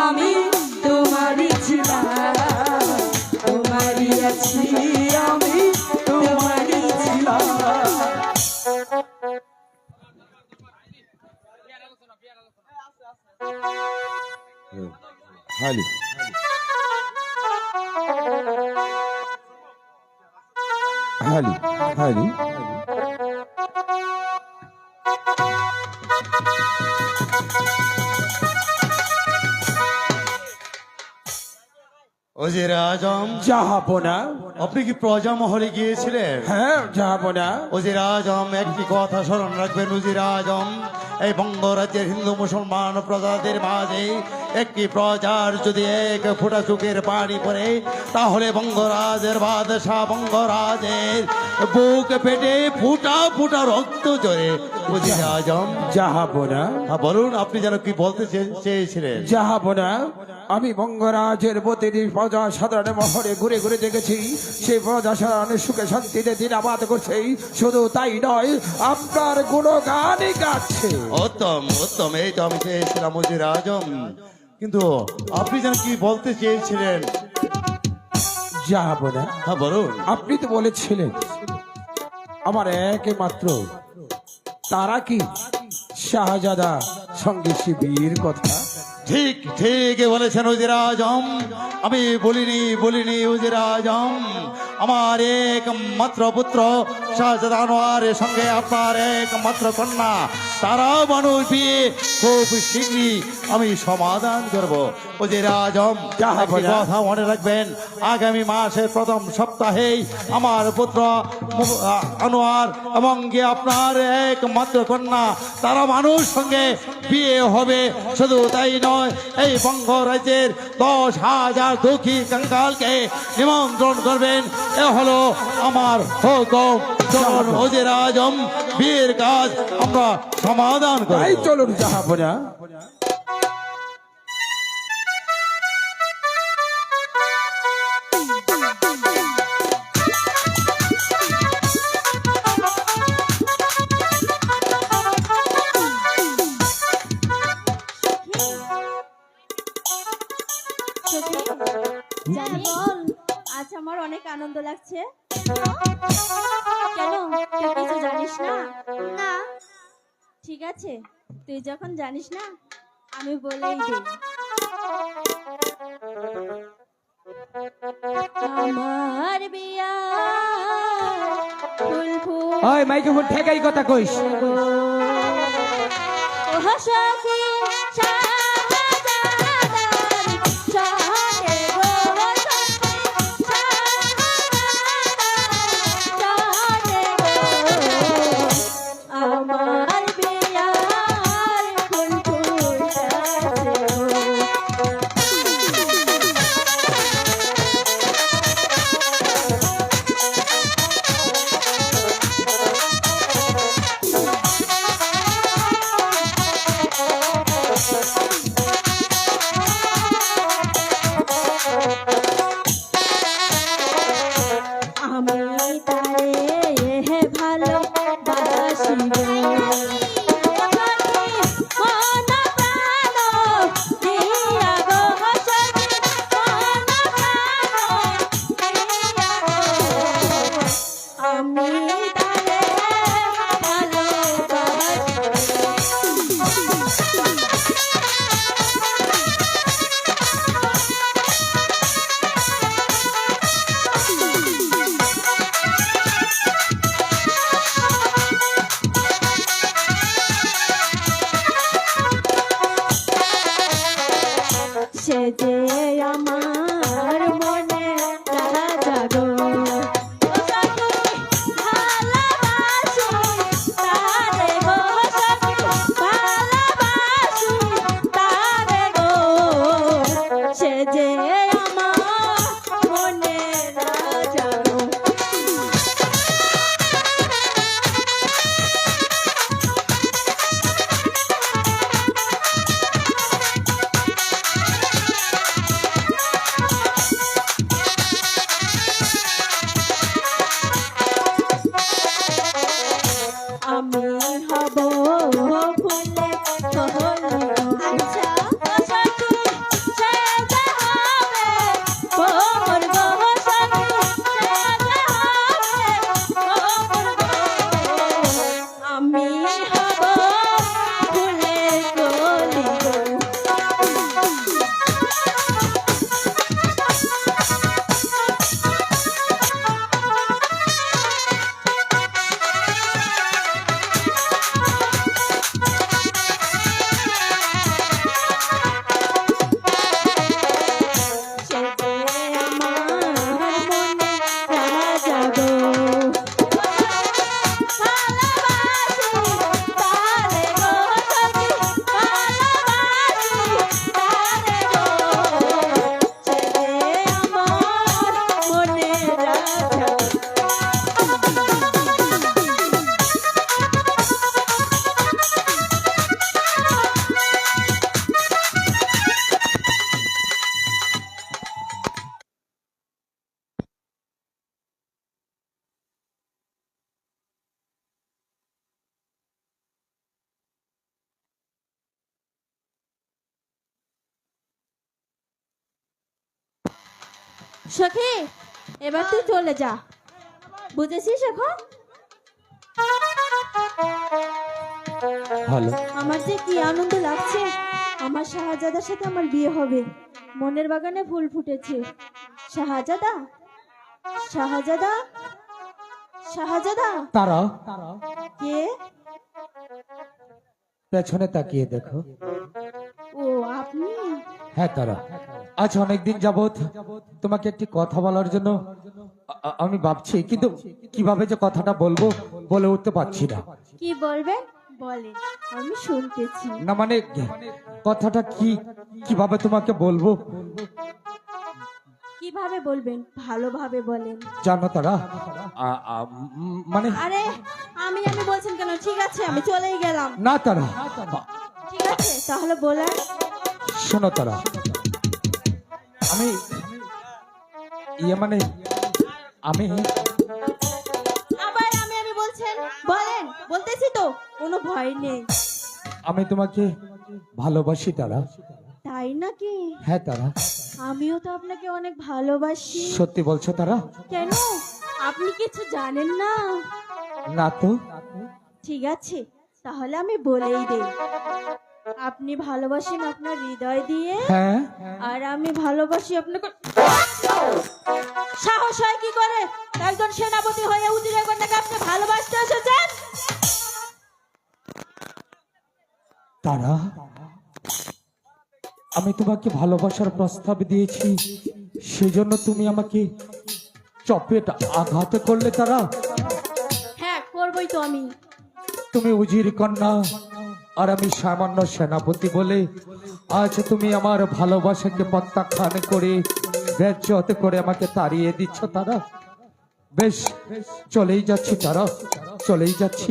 আমি, তোমারই ছিলাম, তোমারই আছি আমি, তোমারই ছিলাম। হালি হালি হালি ওজির আজম, জাহাপনা। আপনি কি প্রজা মহলে গিয়েছিলেন? হ্যাঁ জাহাপনা। ওজির আজম, একটি কথা স্মরণ রাখবেন ওজির আজম, এই বঙ্গরাজ্যের হিন্দু মুসলমান প্রজাদের মাঝে একটি প্রজার যদি এক ফোঁটা চোখের পানি পড়ে, তাহলে বঙ্গরাজের বাদশাহ বঙ্গরাজের বুক পেটে ফুটা ফুটা রক্ত ঝরে। ওজির আজম, জাহাপনা। হ্যাঁ, বলুন আপনি যেন কি বলতে চেয়েছিলেন? জাহাপনা, আমি বঙ্গরাজের প্রতিটি প্রজা সাধারণ মহরে ঘুরে ঘুরে দেখেছি, সেই প্রজা সাধারণ সুখে শান্তিতে দিনাবাদ করছে। শুধু তাই নয়, আপনার গুণগানই গাচ্ছে। উত্তম উত্তম, এই তো আমি চেয়েছিলাম ওজির আজম, কিন্তু আপনি যেন কি বলতে চেয়েছিলেন? জাহাপনা, হ্যাঁ বলুন। আপনি তো বলেছিলেন আমার একমাত্র তারা কি শাহজাদা সঙ্গে শিবির কথা। ঠিক ঠিক বলেছেন ওজির আজম, আমি বলিনি ওজির আজম। আমার একমাত্র পুত্র শাহজাদা আনোয়ারের সঙ্গে আপনার একমাত্র কন্যা তারা মানুষ বিয়ে খুব শীঘ্রই আমি সমাধান করব। ওজির আজম, একটি কথা মনে রাখবেন, আগামী মাসের প্রথম সপ্তাহেই আমার পুত্র আনোয়ার এবং কি আপনার একমাত্র কন্যা তারা মানুষ সঙ্গে বিয়ে হবে। শুধু তাই নয়, এই বঙ্গরাজ্যের 10,000 দুঃখী কঙ্কালকে নিমন্ত্রণ করবেন। এ হলো আমার হুকুম। চলুন ওজির আজম, বিয়ের কাজ আমরা সমাধান তাই করি। চলুন জাহাপনা। আজ আমার অনেক আনন্দ লাগছে। কেন, তুই কিছু জানিস না? না, ঠিক আছে, তুই যখন জানিস না আমি বলেই দিই। আমার বিয়া ফুল ফুল ওই মাইক্রোফোন ঠেকাই কথা কইস। ও হাসাকি আমার বিয়ার ফুল ফুটেছে আমি তারে ভালো বাসি গো মন প্রাণ দিয়া গো হাসাকি মন প্রাণ দিয়া গো আমি তারে ভালো সে যে আমার মনে রাজা গো ভালোবাসি তারে গো ভালোবাসি তারে গো সে যে আমার মনে রাজা গো আমি হব ফুলে কহলি আচ্ছা হাসাকি সে যে হবে কোমর গো হাসাকি সে যে হবে কোমর গো আমি হব ফুলে কলি গো সে যে আমার মনে রাজা গো ভালোবাসি তারে গো হাসাকি ভালোবাসি তারে গো সে যে আমার মনে রাজা সখী এবার তুই চলে যা, বুঝেছিস? এখন ভালো আমার যে কি আনন্দ লাগছে, আমার শাহজাদার সাথে আমার বিয়ে হবে। মনের বাগানে ফুল ফুটেছে। শাহজাদা, শাহজাদা, শাহজাদা, তারা কে? পেছনে তাকিয়ে দেখো। ও আপনি? হ্যাঁ তারা, আজ অনেকদিন যাবত তোমাকে একটি কথা বলার জন্য আমি ভাবছি, কিন্তু কিভাবে যে কথাটা বলবো বলে উঠতে পারছি না। কি বলবেন বলেন, আমি শুনতেছি। না মানে কথাটা কিভাবে তোমাকে বলবো। কিভাবে বলবেন, ভালোভাবে বলেন। জানো তারা, মানে আরে আমি বলছেন কেন? ঠিক আছে আমি চলেই গেলাম। না তারা, ঠিক আছে তাহলে বলেন। শোনো তারা, আমি মানে আমি আবার আমি বলছেন, বলেন। বলতেছি তো, কোনো ভয় নেই। আমি তোমাকে ভালোবাসি তারা। তাই নাকি? হ্যাঁ তারা, আমিও তো আপনাকে অনেক ভালোবাসি। সত্যি বলছো তারা? কেন, আপনি কিছু জানেন না? না তো। ঠিক আছে তাহলে আমি বলেই দেই, আপনি ভালোবাসেন আপনার হৃদয় দিয়ে, হ্যাঁ আর আমি ভালোবাসি আপনাকে। সাহস হয় কি করে একজন সেনাপতি হয়ে উজিরের কন্যাকে আপনি ভালোবাসতে এসেছেন? তারা, আমি তোমাকে ভালোবাসার প্রস্তাব দিয়েছি, সেজন্য তুমি আমাকে চপেট আঘাত করলে। তারা, হ্যাঁ করবই তো আমি। তুমি উজির কন্যা আর আমি সামান্য সেনাপতি বলে আজ তুমি আমার ভালোবাসাকে প্রত্যাখ্যান করে বেজ্জত করে আমাকে তাড়িয়ে দিচ্ছ। তারা, বেশ, চলেই যাচ্ছি। তারা, চলেই যাচ্ছি।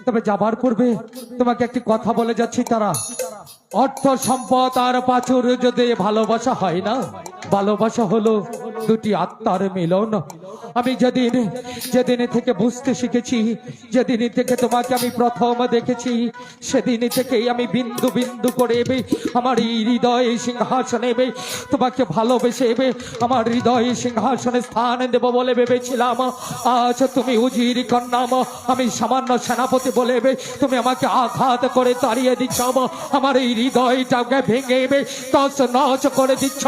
তবে যাবার পূর্বে তোমাকে একটি কথা বলে যাচ্ছি। তারা, অর্থ সম্পদ আর প্রাচুর্য যদি ভালোবাসা হয় না, ভালোবাসা হলো দুটি আত্মার মিলন। আমি যেদিন থেকে বুঝতে শিখেছি, যেদিন থেকে তোমাকে আমি প্রথম দেখেছি, সেদিন থেকেই আমি বিন্দু বিন্দু করে আমার এই হৃদয় সিংহাসনে তোমাকে ভালোবেসে আমার হৃদয় সিংহাসনে স্থান দেব বলে ভেবেছিলাম। আজ তুমি উজির কন্যা, আমি সামান্য সেনাপতি বলে তুমি আমাকে আঘাত করে তাড়িয়ে দিচ্ছ। আমার এই হৃদয়টাকে ভেঙে তছ নছ করে দিচ্ছ।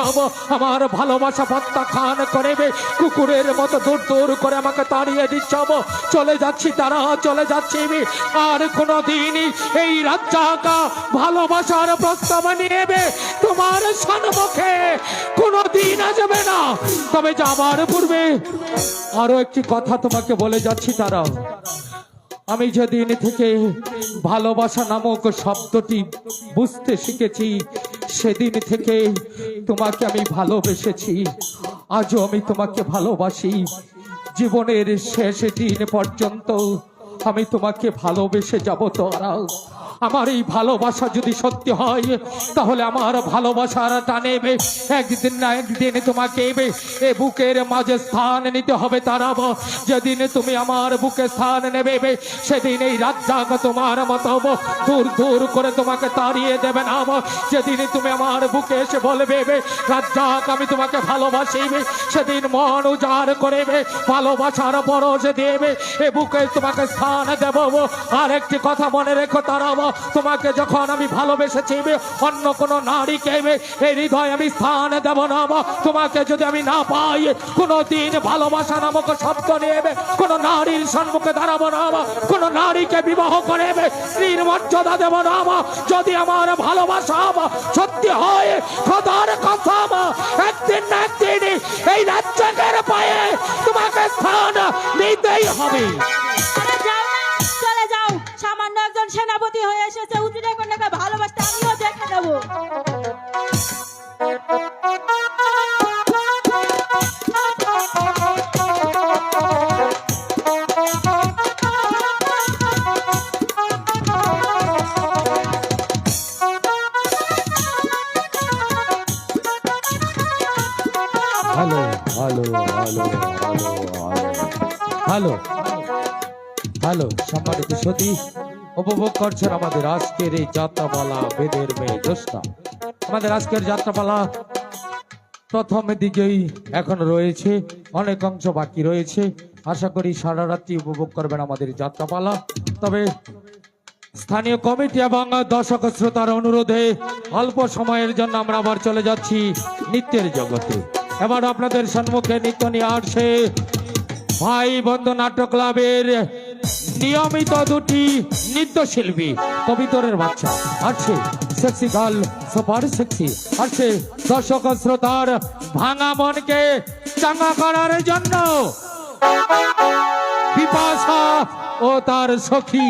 আমার ভালোবাসা প্রত্যাখ্যান করে কুকুরের মতো দূর দূর করে আমাকে তাড়িয়ে দিচ্ছ। চলে যাচ্ছি। তারা, চলে যাচ্ছি। আর কোনদিন এই রাজ্জাকা ভালোবাসার প্রস্তাব নিয়ে তোমার সম্মুখে কোনদিন আসবে না। তবে যাবার পূর্বে আরো একটি কথা তোমাকে বলে যাচ্ছি। তারা, আমি যেদিন থেকে ভালোবাসা নামক শব্দটি বুঝতে শিখেছি, সেদিন থেকে তোমাকে আমি ভালোবেসেছি। আজও আমি তোমাকে ভালোবাসি। জীবনের শেষ দিন পর্যন্ত আমি তোমাকে ভালোবেসে যাব। তোরা, আমার এই ভালোবাসা যদি সত্যি হয়, তাহলে আমার ভালোবাসার টানে একদিন না একদিন তোমাকে এ বুকের মাঝে স্থান নিতে হবে। তারা, যেদিন তুমি আমার বুকে স্থান নেবে, সেদিন এই রাজ্জাক তোমার মতো দূর দূর করে তোমাকে তাড়িয়ে দেবে না। যেদিন তুমি আমার বুকে এসে বলবে রাজ্জাক আমি তোমাকে ভালোবাসি, সেদিন মন উজাড় করে ভালোবাসার পরশ দেবে এ বুকে তোমাকে স্থান দেব। আর একটি কথা মনে রেখো তারা, তোমাকে যখন আমি ভালোবেসেছি, অন্য কোন নারীকে এই হৃদয় আমি স্থান দেব না। তোমাকে যদি আমি না পাই, কোনদিন ভালোবাসা নামক শব্দ নিয়ে কোন নারীর সম্মুখে দাঁড়াবো না। কোন নারীকে বিবাহ করে স্ত্রীর মর্যাদা দেব না। যদি আমার ভালোবাসা সত্যি হয়, খোদার কসম, একদিন না একদিন এই রাজ্জাকের পায়ে তোমাকে স্থান নিতেই হবে। আরে যাও না, চলে যাও। সামান্য একজন সেনাপতি হয়ে এসেছে উজিরের কন্যাকে ভালোবাসতে, আমিও দেখে দেবো। Hello hello hello hello hello সম্মানিত সতী, উপভোগ করছেন আমাদের আজকের এই যাত্রাপালা বেদের মেয়ে জ্যোৎস্না। আমাদের আজকের যাত্রাপালা প্রথম দিকেই এখন রয়েছে, অনেক অংশ বাকি রয়েছে। আশা করি সারা রাত্রি উপভোগ করবেন আমাদের যাত্রাপালা। তবে স্থানীয় কমিটি এবং দর্শক শ্রোতার অনুরোধে অল্প সময়ের জন্য আমরা আবার চলে যাচ্ছি নৃত্যের জগতে। এবার আপনাদের সম্মুখে নৃত্য নিয়ে আসছে ভাই বন্ধু নাট্য ক্লাবের নিয়মিত দুটি নৃত্যশিল্পী। কবিতরের বাচ্চা আসছে, সেক্সি গার্ল সুপার সেক্সি আসছে দর্শক শ্রোতার ভাঙা মনকে চাঙ্গা করার জন্য বিপাশা ও তার সখী।